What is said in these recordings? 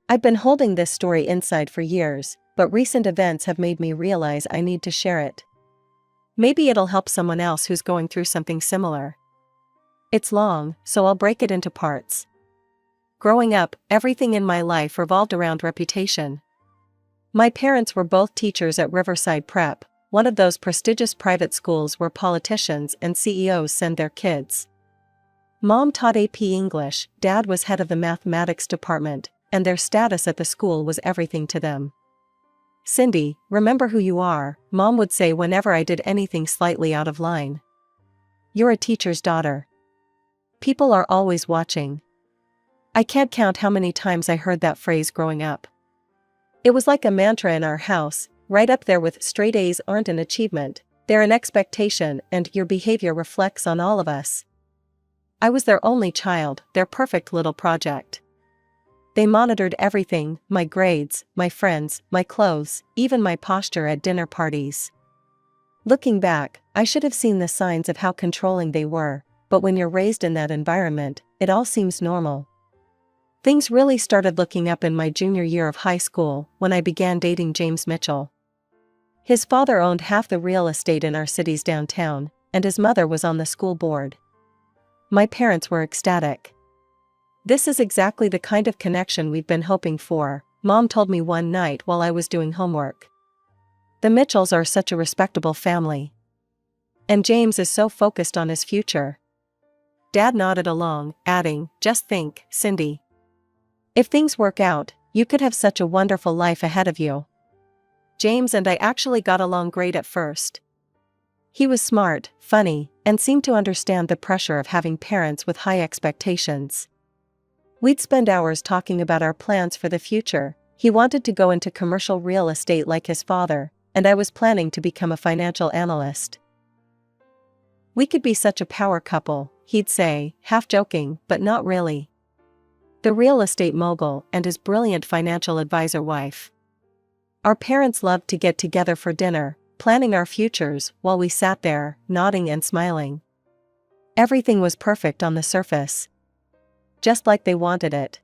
I've been holding this story inside for years, but recent events have made me realize I need to share it. Maybe it'll help someone else who's going through something similar. It's long, so I'll break it into parts. Growing up, everything in my life revolved around reputation. My parents were both teachers at Riverside Prep, one of those prestigious private schools where politicians and CEOs send their kids. Mom taught AP English, Dad was head of the mathematics department, and their status at the school was everything to them. "Cindy, remember who you are," Mom would say whenever I did anything slightly out of line. "You're a teacher's daughter. People are always watching." I can't count how many times I heard that phrase growing up. It was like a mantra in our house, right up there with "straight A's aren't an achievement, they're an expectation, and your behavior reflects on all of us." I was their only child, their perfect little project. They monitored everything, my grades, my friends, my clothes, even my posture at dinner parties. Looking back, I should have seen the signs of how controlling they were, but when you're raised in that environment, it all seems normal. Things really started looking up in my junior year of high school, when I began dating James Mitchell. His father owned half the real estate in our city's downtown, and his mother was on the school board. My parents were ecstatic. "This is exactly the kind of connection we've been hoping for," Mom told me one night while I was doing homework. "The Mitchells are such a respectable family. And James is so focused on his future." Dad nodded along, adding, "Just think, Cindy. If things work out, you could have such a wonderful life ahead of you." James and I actually got along great at first. He was smart, funny, and seemed to understand the pressure of having parents with high expectations. We'd spend hours talking about our plans for the future. He wanted to go into commercial real estate like his father, and I was planning to become a financial analyst. "We could be such a power couple," he'd say, half joking, but not really. The real estate mogul and his brilliant financial advisor wife. Our parents loved to get together for dinner, planning our futures while we sat there, nodding and smiling. Everything was perfect on the surface. Just like they wanted it.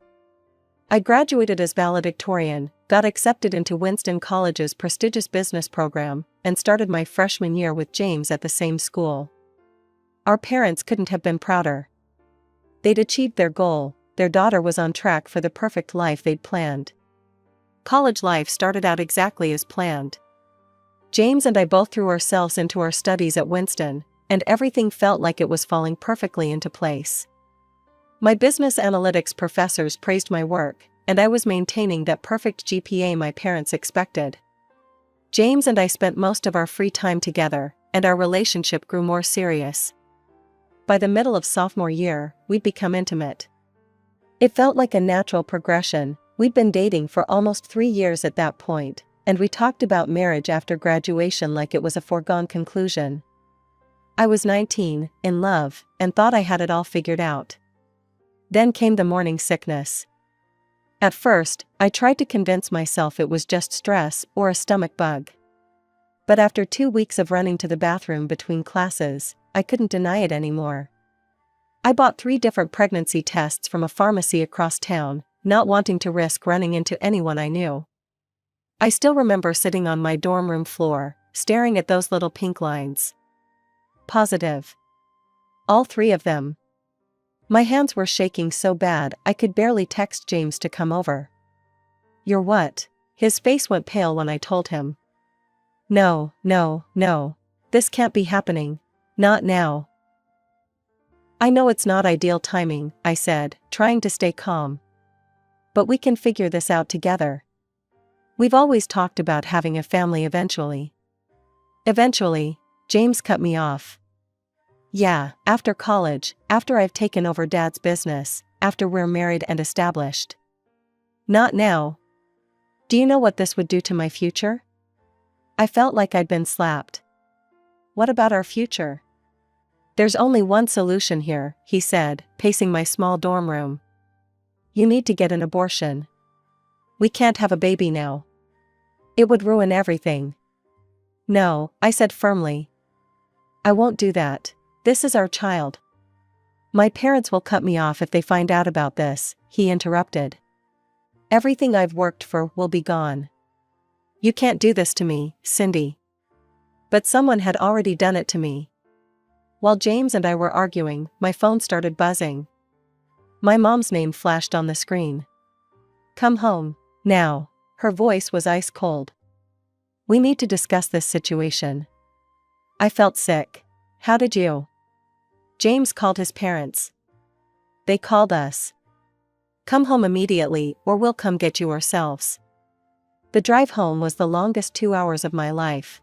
I graduated as valedictorian, got accepted into Winston College's prestigious business program, and started my freshman year with James at the same school. Our parents couldn't have been prouder. They'd achieved their goal. Their daughter was on track for the perfect life they'd planned. College life started out exactly as planned. James and I both threw ourselves into our studies at Winston, and everything felt like it was falling perfectly into place. My business analytics professors praised my work, and I was maintaining that perfect GPA my parents expected. James and I spent most of our free time together, and our relationship grew more serious. By the middle of sophomore year, we'd become intimate. It felt like a natural progression. We'd been dating for almost 3 years at that point, and we talked about marriage after graduation like it was a foregone conclusion. I was 19, in love, and thought I had it all figured out. Then came the morning sickness. At first, I tried to convince myself it was just stress or a stomach bug. But after 2 weeks of running to the bathroom between classes, I couldn't deny it anymore. I bought 3 different pregnancy tests from a pharmacy across town, not wanting to risk running into anyone I knew. I still remember sitting on my dorm room floor, staring at those little pink lines. Positive. All 3 of them. My hands were shaking so bad I could barely text James to come over. "You're what?" His face went pale when I told him. No. This can't be happening. Not now." "I know it's not ideal timing," I said, trying to stay calm. "But we can figure this out together. We've always talked about having a family eventually." "Eventually," James cut me off. "Yeah, after college, after I've taken over Dad's business, after we're married and established. Not now. Do you know what this would do to my future?" I felt like I'd been slapped. "What about our future?" "There's only one solution here," he said, pacing my small dorm room. "You need to get an abortion. We can't have a baby now. It would ruin everything." "No," I said firmly. "I won't do that. This is our child." "My parents will cut me off if they find out about this," he interrupted. Everything I've worked for will be gone. You can't do this to me, Cindy. But someone had already done it to me. While James and I were arguing, my phone started buzzing. My mom's name flashed on the screen. Come home, now. Her voice was ice cold. We need to discuss this situation. I felt sick. How did you? James called his parents. They called us. Come home immediately or we'll come get you ourselves. The drive home was the longest 2 hours of my life.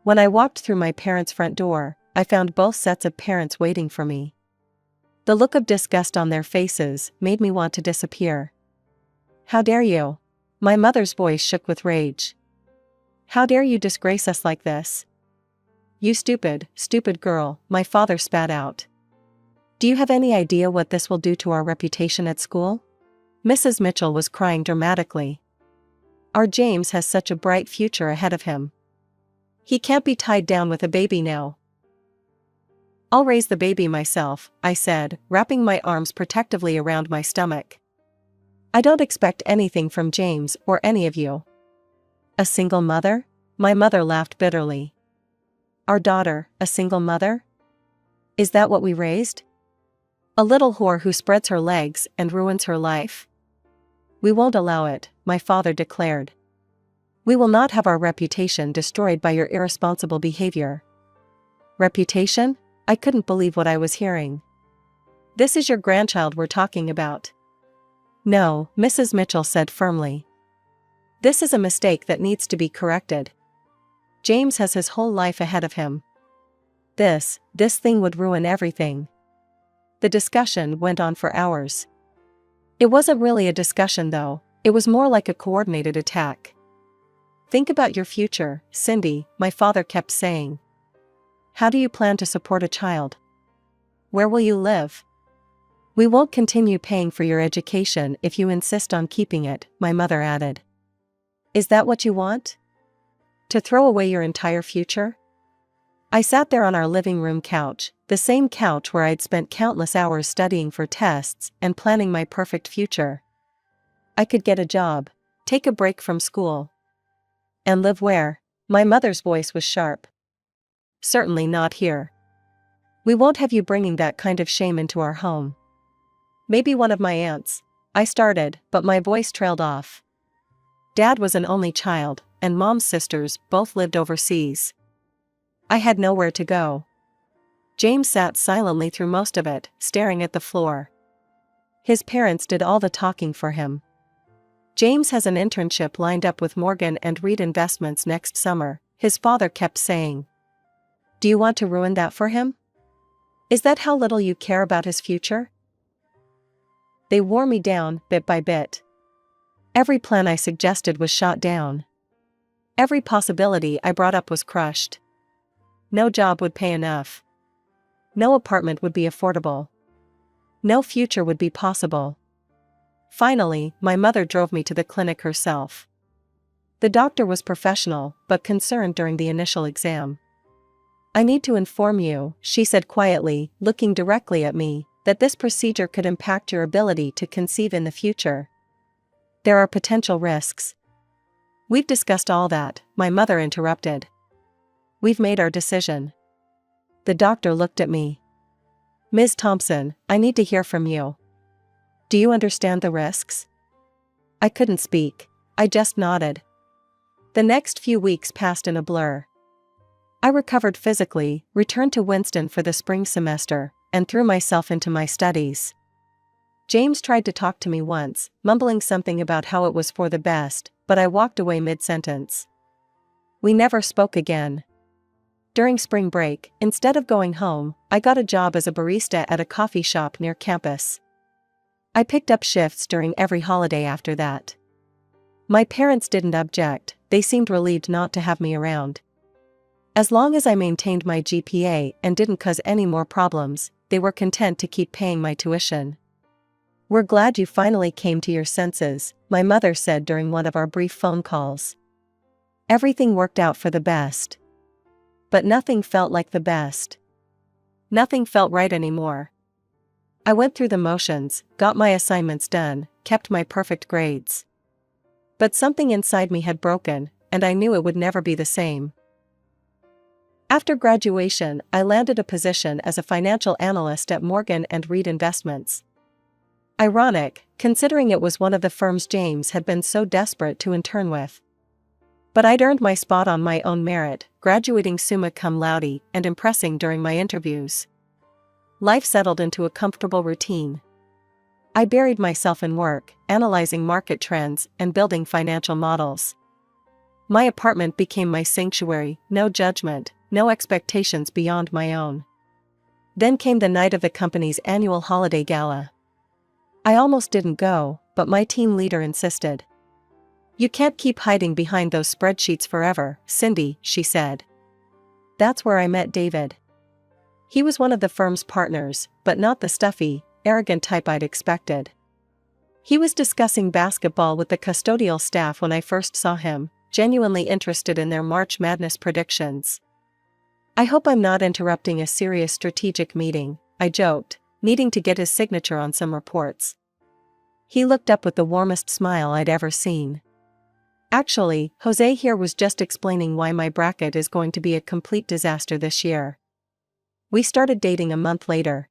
When I walked through my parents' front door, I found both sets of parents waiting for me. The look of disgust on their faces made me want to disappear. How dare you? My mother's voice shook with rage. How dare you disgrace us like this? You stupid, stupid girl, my father spat out. Do you have any idea what this will do to our reputation at school? Mrs. Mitchell was crying dramatically. Our James has such a bright future ahead of him. He can't be tied down with a baby now. I'll raise the baby myself, I said, wrapping my arms protectively around my stomach. I don't expect anything from James or any of you. A single mother? My mother laughed bitterly. Our daughter, a single mother? Is that what we raised? A little whore who spreads her legs and ruins her life? We won't allow it, my father declared. We will not have our reputation destroyed by your irresponsible behavior. Reputation? I couldn't believe what I was hearing. This is your grandchild we're talking about. No, Mrs. Mitchell said firmly. This is a mistake that needs to be corrected. James has his whole life ahead of him. This thing would ruin everything. The discussion went on for hours. It wasn't really a discussion though, it was more like a coordinated attack. Think about your future, Cindy, my father kept saying. How do you plan to support a child? Where will you live? We won't continue paying for your education if you insist on keeping it, my mother added. Is that what you want? To throw away your entire future? I sat there on our living room couch, the same couch where I'd spent countless hours studying for tests and planning my perfect future. I could get a job, take a break from school. And live where? My mother's voice was sharp. Certainly not here. We won't have you bringing that kind of shame into our home. Maybe one of my aunts. I started, but my voice trailed off. Dad was an only child, and Mom's sisters both lived overseas. I had nowhere to go. James sat silently through most of it, staring at the floor. His parents did all the talking for him. James has an internship lined up with Morgan and Reed Investments next summer, his father kept saying. Do you want to ruin that for him? Is that how little you care about his future? They wore me down, bit by bit. Every plan I suggested was shot down. Every possibility I brought up was crushed. No job would pay enough. No apartment would be affordable. No future would be possible. Finally, my mother drove me to the clinic herself. The doctor was professional, but concerned during the initial exam. I need to inform you, she said quietly, looking directly at me, that this procedure could impact your ability to conceive in the future. There are potential risks. We've discussed all that, my mother interrupted. We've made our decision. The doctor looked at me. Ms. Thompson, I need to hear from you. Do you understand the risks? I couldn't speak. I just nodded. The next few weeks passed in a blur. I recovered physically, returned to Winston for the spring semester, and threw myself into my studies. James tried to talk to me once, mumbling something about how it was for the best, but I walked away mid-sentence. We never spoke again. During spring break, instead of going home, I got a job as a barista at a coffee shop near campus. I picked up shifts during every holiday after that. My parents didn't object, they seemed relieved not to have me around. As long as I maintained my GPA and didn't cause any more problems, they were content to keep paying my tuition. We're glad you finally came to your senses, my mother said during one of our brief phone calls. Everything worked out for the best. But nothing felt like the best. Nothing felt right anymore. I went through the motions, got my assignments done, kept my perfect grades. But something inside me had broken, and I knew it would never be the same. After graduation, I landed a position as a financial analyst at Morgan & Reed Investments. Ironic, considering it was one of the firms James had been so desperate to intern with. But I'd earned my spot on my own merit, graduating summa cum laude and impressing during my interviews. Life settled into a comfortable routine. I buried myself in work, analyzing market trends and building financial models. My apartment became my sanctuary, no judgment, no expectations beyond my own. Then came the night of the company's annual holiday gala. I almost didn't go, but my team leader insisted. "You can't keep hiding behind those spreadsheets forever, Cindy," she said. That's where I met David. He was one of the firm's partners, but not the stuffy, arrogant type I'd expected. He was discussing basketball with the custodial staff when I first saw him, genuinely interested in their March Madness predictions. "I hope I'm not interrupting a serious strategic meeting," I joked, needing to get his signature on some reports. He looked up with the warmest smile I'd ever seen. "Actually, Jose here was just explaining why my bracket is going to be a complete disaster this year." We started dating a month later.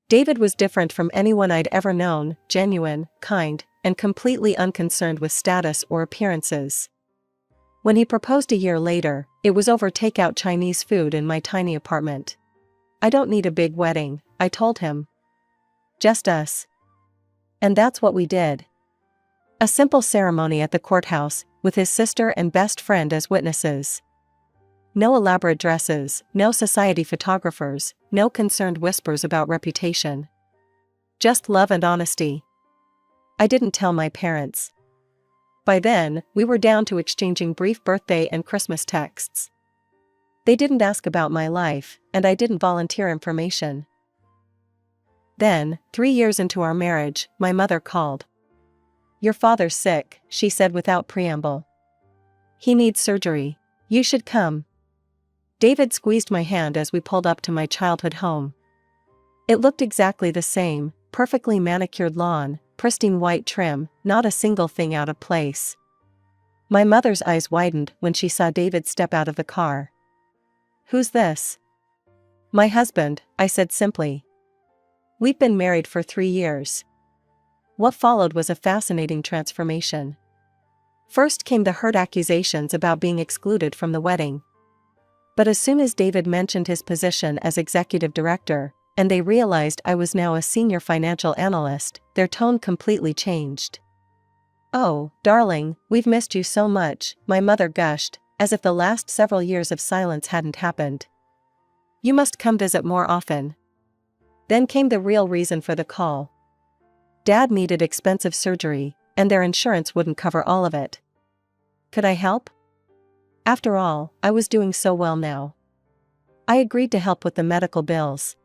David was different from anyone I'd ever known, genuine, kind, and completely unconcerned with status or appearances. When he proposed a year later, it was over takeout Chinese food in my tiny apartment. "I don't need a big wedding," I told him. "Just us." And that's what we did. A simple ceremony at the courthouse, with his sister and best friend as witnesses. No elaborate dresses, no society photographers, no concerned whispers about reputation. Just love and honesty. I didn't tell my parents. By then, we were down to exchanging brief birthday and Christmas texts. They didn't ask about my life, and I didn't volunteer information. Then, 3 years into our marriage, my mother called. "Your father's sick," she said without preamble. "He needs surgery. You should come." David squeezed my hand as we pulled up to my childhood home. It looked exactly the same, perfectly manicured lawn, pristine white trim, not a single thing out of place. My mother's eyes widened when she saw David step out of the car. "Who's this?" "My husband," I said simply. "We've been married for 3 years. What followed was a fascinating transformation. First came the hurt accusations about being excluded from the wedding. But as soon as David mentioned his position as executive director, and they realized I was now a senior financial analyst, their tone completely changed. "Oh, darling, we've missed you so much," my mother gushed, as if the last several years of silence hadn't happened. "You must come visit more often." Then came the real reason for the call. Dad needed expensive surgery, and their insurance wouldn't cover all of it. Could I help? After all, I was doing so well now. I agreed to help with the medical bills.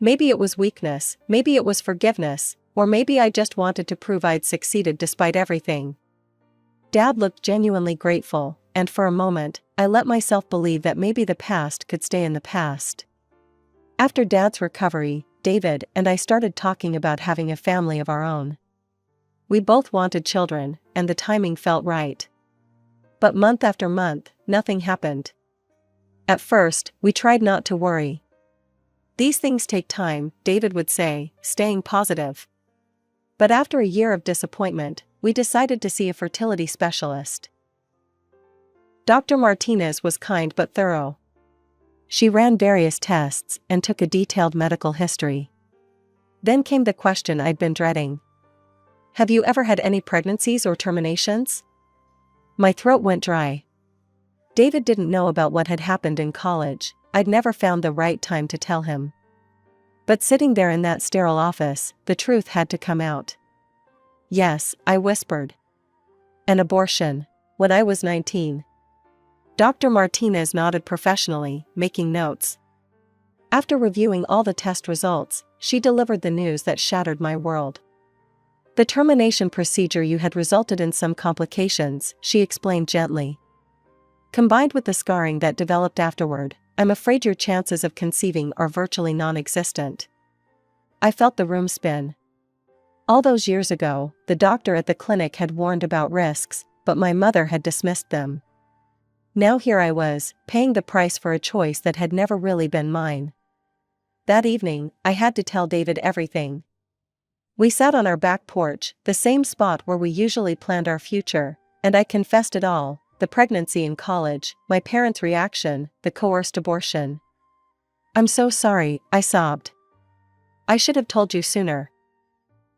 Maybe it was weakness, maybe it was forgiveness, or maybe I just wanted to prove I'd succeeded despite everything. Dad looked genuinely grateful, and for a moment, I let myself believe that maybe the past could stay in the past. After Dad's recovery, David and I started talking about having a family of our own. We both wanted children, and the timing felt right. But month after month, nothing happened. At first, we tried not to worry. "These things take time," David would say, staying positive. But after a year of disappointment, we decided to see a fertility specialist. Dr. Martinez was kind but thorough. She ran various tests and took a detailed medical history. Then came the question I'd been dreading. "Have you ever had any pregnancies or terminations?" My throat went dry. David didn't know about what had happened in college. I'd never found the right time to tell him. But sitting there in that sterile office, the truth had to come out. "Yes," I whispered. "An abortion. When I was 19. Dr. Martinez nodded professionally, making notes. After reviewing all the test results, she delivered the news that shattered my world. "The termination procedure you had resulted in some complications," she explained gently. "Combined with the scarring that developed afterward, I'm afraid your chances of conceiving are virtually non-existent." I felt the room spin. All those years ago, the doctor at the clinic had warned about risks, but my mother had dismissed them. Now here I was, paying the price for a choice that had never really been mine. That evening, I had to tell David everything. We sat on our back porch, the same spot where we usually planned our future, and I confessed it all: the pregnancy in college, my parents' reaction, the coerced abortion. "I'm so sorry," I sobbed. "I should have told you sooner.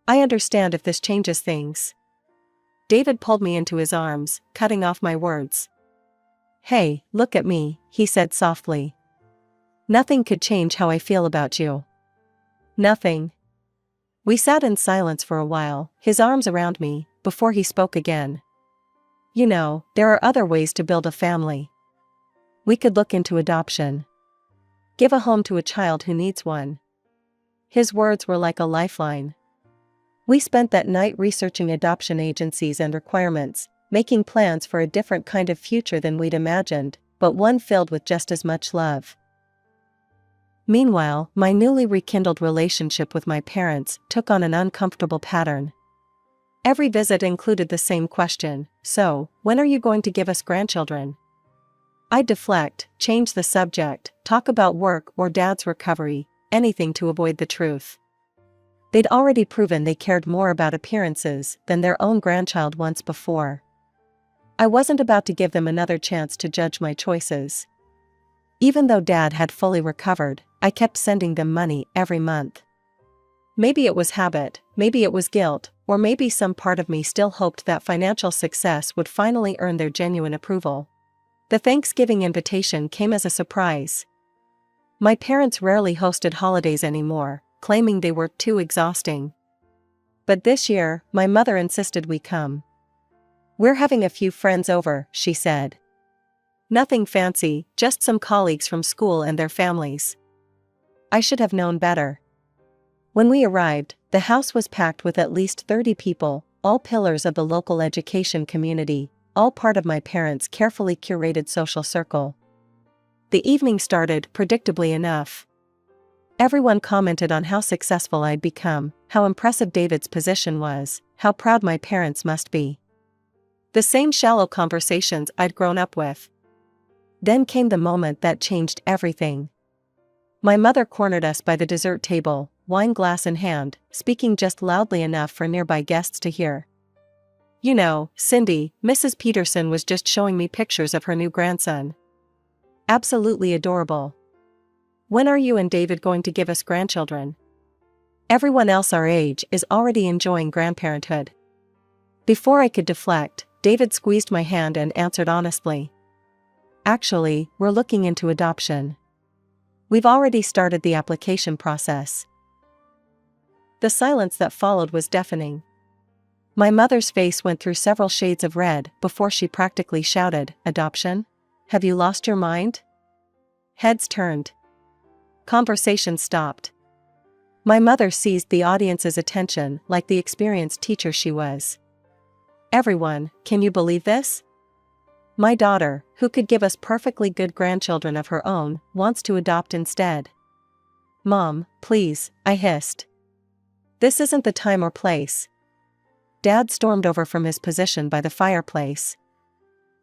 I understand if this changes things." David pulled me into his arms, cutting off my words. "Hey, look at me," he said softly. "Nothing could change how I feel about you. Nothing." We sat in silence for a while, his arms around me, before he spoke again. "You know, there are other ways to build a family. We could look into adoption. Give a home to a child who needs one." His words were like a lifeline. We spent that night researching adoption agencies and requirements, making plans for a different kind of future than we'd imagined, but one filled with just as much love. Meanwhile, my newly rekindled relationship with my parents took on an uncomfortable pattern. Every visit included the same question: "So, when are you going to give us grandchildren?" I'd deflect, change the subject, talk about work or Dad's recovery, anything to avoid the truth. They'd already proven they cared more about appearances than their own grandchild once before. I wasn't about to give them another chance to judge my choices. Even though Dad had fully recovered, I kept sending them money every month. Maybe it was habit, maybe it was guilt, or maybe some part of me still hoped that financial success would finally earn their genuine approval. The Thanksgiving invitation came as a surprise. My parents rarely hosted holidays anymore, claiming they were too exhausting. But this year, my mother insisted we come. "We're having a few friends over," she said. "Nothing fancy, just some colleagues from school and their families." I should have known better. When we arrived, the house was packed with at least 30 people, all pillars of the local education community, all part of my parents' carefully curated social circle. The evening started predictably enough. Everyone commented on how successful I'd become, how impressive David's position was, how proud my parents must be. The same shallow conversations I'd grown up with. Then came the moment that changed everything. My mother cornered us by the dessert table, wine glass in hand, speaking just loudly enough for nearby guests to hear. "You know, Cindy, Mrs. Peterson was just showing me pictures of her new grandson. Absolutely adorable. When are you and David going to give us grandchildren? Everyone else our age is already enjoying grandparenthood." Before I could deflect, David squeezed my hand and answered honestly. "Actually, we're looking into adoption. We've already started the application process." The silence that followed was deafening. My mother's face went through several shades of red before she practically shouted, "Adoption? Have you lost your mind?" Heads turned. Conversation stopped. My mother seized the audience's attention like the experienced teacher she was. "Everyone, can you believe this? My daughter, who could give us perfectly good grandchildren of her own, wants to adopt instead." "Mom, please," I hissed. "This isn't the time or place." Dad stormed over from his position by the fireplace.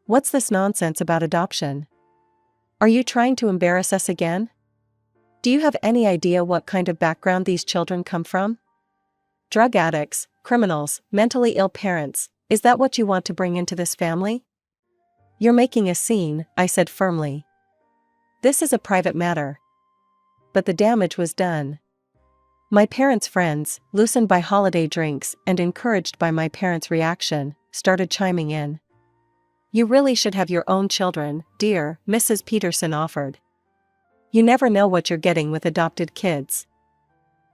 "What's this nonsense about adoption? Are you trying to embarrass us again? Do you have any idea what kind of background these children come from? Drug addicts, criminals, mentally ill parents, is that what you want to bring into this family?" "You're making a scene," I said firmly. "This is a private matter." But the damage was done. My parents' friends, loosened by holiday drinks and encouraged by my parents' reaction, started chiming in. "You really should have your own children, dear," Mrs. Peterson offered. "You never know what you're getting with adopted kids."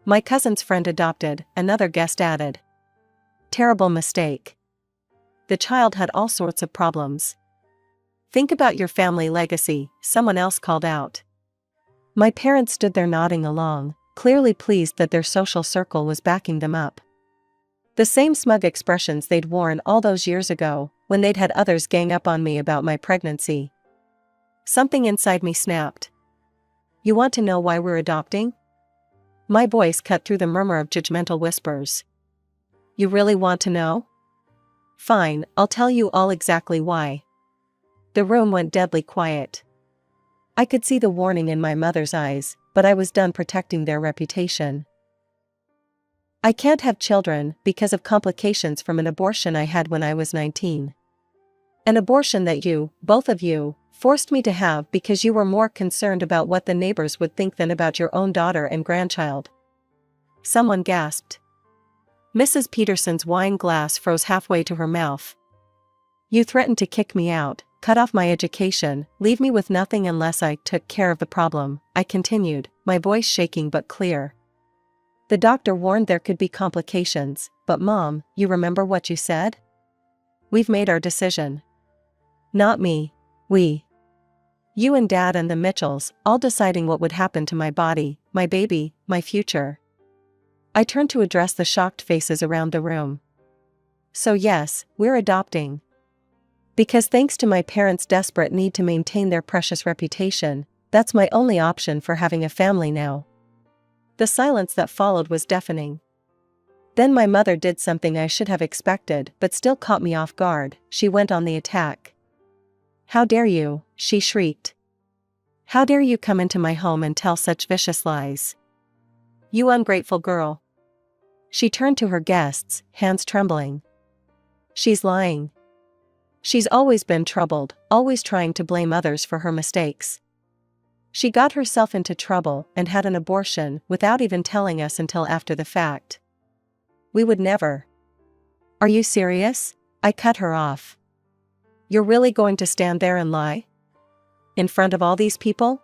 My cousin's friend adopted, another guest added. "Terrible mistake. The child had all sorts of problems." "Think about your family legacy," someone else called out. My parents stood there nodding along, clearly pleased that their social circle was backing them up. The same smug expressions they'd worn all those years ago, when they'd had others gang up on me about my pregnancy. Something inside me snapped. "You want to know why we're adopting?" My voice cut through the murmur of judgmental whispers. You really want to know? Fine, I'll tell you all exactly why. The room went deadly quiet. I could see the warning in my mother's eyes, but I was done protecting their reputation. I can't have children because of complications from an abortion I had when I was 19. An abortion that you, both of you, forced me to have because you were more concerned about what the neighbors would think than about your own daughter and grandchild. Someone gasped. Mrs. Peterson's wine glass froze halfway to her mouth. You threatened to kick me out, cut off my education, leave me with nothing unless I took care of the problem, I continued, my voice shaking but clear. The doctor warned there could be complications, but Mom, you remember what you said? We've made our decision. Not me. We. You and Dad and the Mitchells, all deciding what would happen to my body, my baby, my future. I turned to address the shocked faces around the room. So yes, we're adopting. Because thanks to my parents' desperate need to maintain their precious reputation, that's my only option for having a family now. The silence that followed was deafening. Then my mother did something I should have expected but still caught me off guard. She went on the attack. How dare you, she shrieked. How dare you come into my home and tell such vicious lies? You ungrateful girl. She turned to her guests, hands trembling. She's lying. She's always been troubled, always trying to blame others for her mistakes. She got herself into trouble and had an abortion without even telling us until after the fact. We would never. Are you serious? I cut her off. You're really going to stand there and lie? In front of all these people?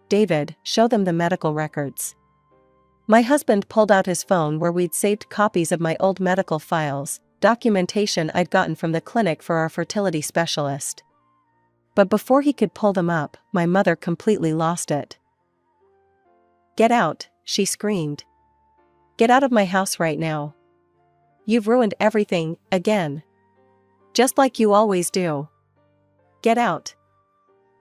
David, show them the medical records. My husband pulled out his phone where we'd saved copies of my old medical files, documentation I'd gotten from the clinic for our fertility specialist. But before he could pull them up, my mother completely lost it. Get out, she screamed. Get out of my house right now. You've ruined everything, again. Just like you always do. Get out.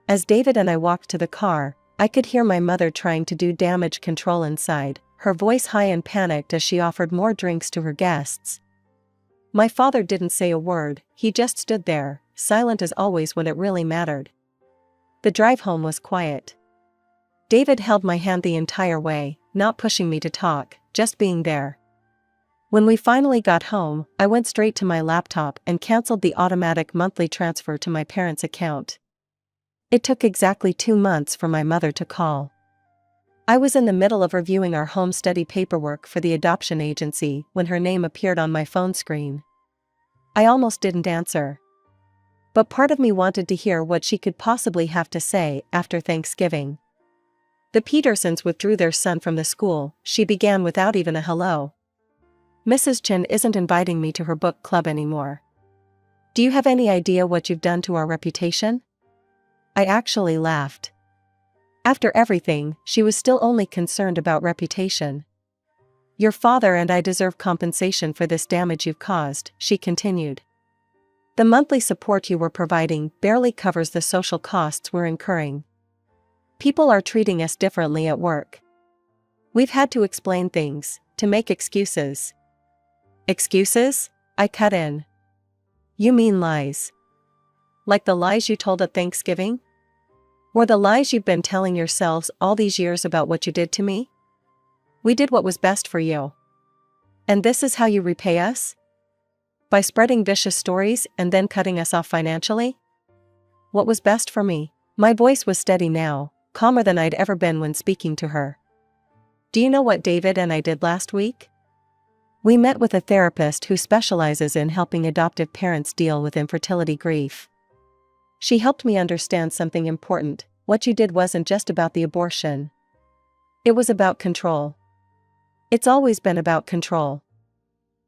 As David and I walked to the car, I could hear my mother trying to do damage control inside, her voice high and panicked as she offered more drinks to her guests. My father didn't say a word, he just stood there, silent as always when it really mattered. The drive home was quiet. David held my hand the entire way, not pushing me to talk, just being there. When we finally got home, I went straight to my laptop and canceled the automatic monthly transfer to my parents' account. It took exactly 2 months for my mother to call. I was in the middle of reviewing our home study paperwork for the adoption agency when her name appeared on my phone screen. I almost didn't answer. But part of me wanted to hear what she could possibly have to say after Thanksgiving. The Petersons withdrew their son from the school, she began without even a hello. Mrs. Chen isn't inviting me to her book club anymore. Do you have any idea what you've done to our reputation? I actually laughed. After everything, she was still only concerned about reputation. Your father and I deserve compensation for this damage you've caused, she continued. The monthly support you were providing barely covers the social costs we're incurring. People are treating us differently at work. We've had to explain things, to make excuses. Excuses? I cut in. You mean lies. Like the lies you told at Thanksgiving? Or the lies you've been telling yourselves all these years about what you did to me? We did what was best for you. And this is how you repay us? By spreading vicious stories and then cutting us off financially? What was best for me? My voice was steady now, calmer than I'd ever been when speaking to her. Do you know what David and I did last week? We met with a therapist who specializes in helping adoptive parents deal with infertility grief. She helped me understand something important. What you did wasn't just about the abortion. It was about control. It's always been about control.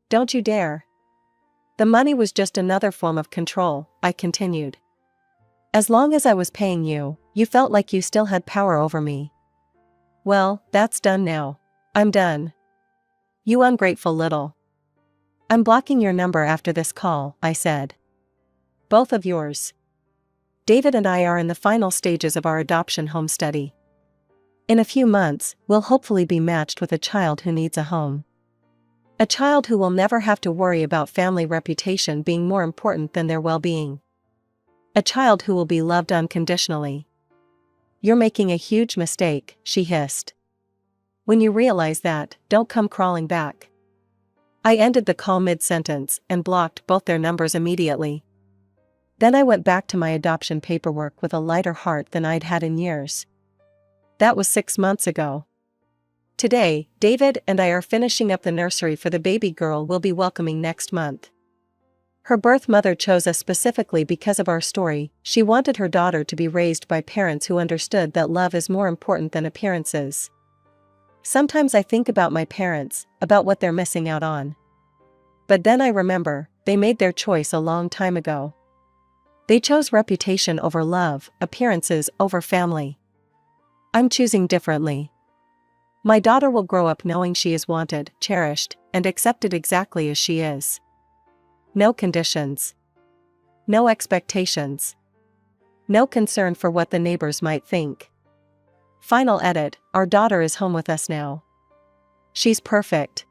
Don't you dare. The money was just another form of control, I continued. As long as I was paying you, you felt like you still had power over me. Well, that's done now. I'm done. You ungrateful little. I'm blocking your number after this call, I said. Both of yours. David and I are in the final stages of our adoption home study. In a few months, we'll hopefully be matched with a child who needs a home. A child who will never have to worry about family reputation being more important than their well-being. A child who will be loved unconditionally. You're making a huge mistake, she hissed. When you realize that, don't come crawling back. I ended the call mid-sentence and blocked both their numbers immediately. Then I went back to my adoption paperwork with a lighter heart than I'd had in years. That was 6 months ago. Today, David and I are finishing up the nursery for the baby girl we'll be welcoming next month. Her birth mother chose us specifically because of our story. She wanted her daughter to be raised by parents who understood that love is more important than appearances. Sometimes I think about my parents, about what they're missing out on. But then I remember, they made their choice a long time ago. They chose reputation over love, appearances over family. I'm choosing differently. My daughter will grow up knowing she is wanted, cherished, and accepted exactly as she is. No conditions. No expectations. No concern for what the neighbors might think. Final edit, our daughter is home with us now. She's perfect.